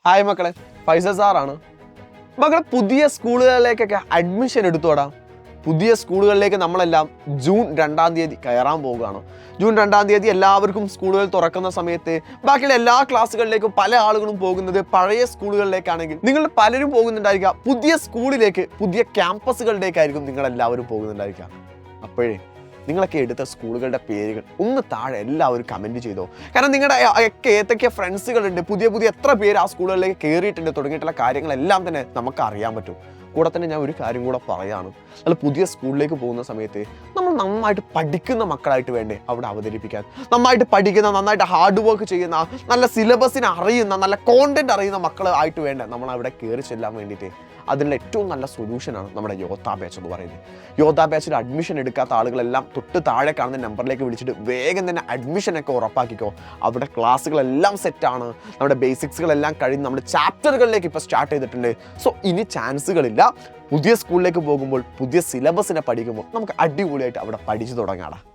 Hi മക്കളെ, ഫൈസൽ സാറാണ്. മക്കളെ, പുതിയ സ്കൂളുകളിലേക്കൊക്കെ അഡ്മിഷൻ എടുത്തോടാ. പുതിയ സ്കൂളുകളിലേക്ക് നമ്മളെല്ലാം ജൂൺ 2-ാം തീയതി കയറാൻ പോവുകയാണ്. ജൂൺ 2-ാം തീയതി എല്ലാവർക്കും സ്കൂളുകൾ തുറക്കുന്ന സമയത്ത് ബാക്കിയുള്ള എല്ലാ ക്ലാസ്സുകളിലേക്കും പല ആളുകളും പോകുന്നത് പഴയ സ്കൂളുകളിലേക്കാണെങ്കിൽ നിങ്ങൾ പലരും പോകുന്നുണ്ടായിരിക്കുക പുതിയ സ്കൂളിലേക്ക്, പുതിയ ക്യാമ്പസുകളിലേക്കായിരിക്കും നിങ്ങളെല്ലാവരും പോകുന്നുണ്ടായിരിക്കുക. അപ്പോഴേ നിങ്ങളൊക്കെ എടുത്ത സ്കൂളുകളുടെ പേരുകൾ ഒന്ന് താഴെ എല്ലാവരും കമൻറ്റ് ചെയ്തോ. കാരണം നിങ്ങളുടെ ഏതൊക്കെ ഫ്രണ്ട്സുകളുണ്ട്, പുതിയ എത്ര പേര് ആ സ്കൂളുകളിലേക്ക് കയറിയിട്ടുണ്ട് തുടങ്ങിയിട്ടുള്ള കാര്യങ്ങളെല്ലാം തന്നെ നമുക്ക് അറിയാൻ പറ്റും. കൂടെ തന്നെ ഞാൻ ഒരു കാര്യം കൂടെ പറയാണ്, അല്ല പുതിയ സ്കൂളിലേക്ക് പോകുന്ന സമയത്ത് നമ്മൾ നന്നായിട്ട് പഠിക്കുന്ന മക്കളായിട്ട് വേണ്ടേ അവിടെ അവതരിപ്പിക്കാൻ. നന്നായിട്ട് പഠിക്കുന്ന, നന്നായിട്ട് ഹാർഡ് വർക്ക് ചെയ്യുന്ന, നല്ല സിലബസിനെ അറിയുന്ന, നല്ല കോണ്ടന്റ് അറിയുന്ന മക്കളായിട്ട് വേണ്ടേ നമ്മൾ അവിടെ കയറി ചെല്ലാൻ വേണ്ടിയിട്ട്. അതിനുള്ള ഏറ്റവും നല്ല സൊല്യൂഷനാണ് നമ്മുടെ യോദ്ധാ ബാച്ച് എന്ന് പറയുന്നത്. യോദ്ധാ ബാച്ചിൽ അഡ്മിഷൻ എടുക്കാത്ത ആളുകളെല്ലാം തൊട്ട് താഴെ കാണുന്ന നമ്പറിലേക്ക് വിളിച്ചിട്ട് വേഗം തന്നെ അഡ്മിഷനൊക്കെ ഉറപ്പാക്കിക്കോ. അവിടെ ക്ലാസ്സുകളെല്ലാം സെറ്റാണ്. നമ്മുടെ ബേസിക്സുകളെല്ലാം കഴിഞ്ഞ് നമ്മുടെ ചാപ്റ്ററുകളിലേക്ക് ഇപ്പോൾ സ്റ്റാർട്ട് ചെയ്തിട്ടുണ്ട്. സോ ഇനി ചാൻസുകളില്ല. പുതിയ സ്കൂളിലേക്ക് പോകുമ്പോൾ പുതിയ സിലബസിനെ പഠിക്കുമ്പോൾ നമുക്ക് അടിപൊളിയായിട്ട് അവിടെ പഠിച്ചു തുടങ്ങാം.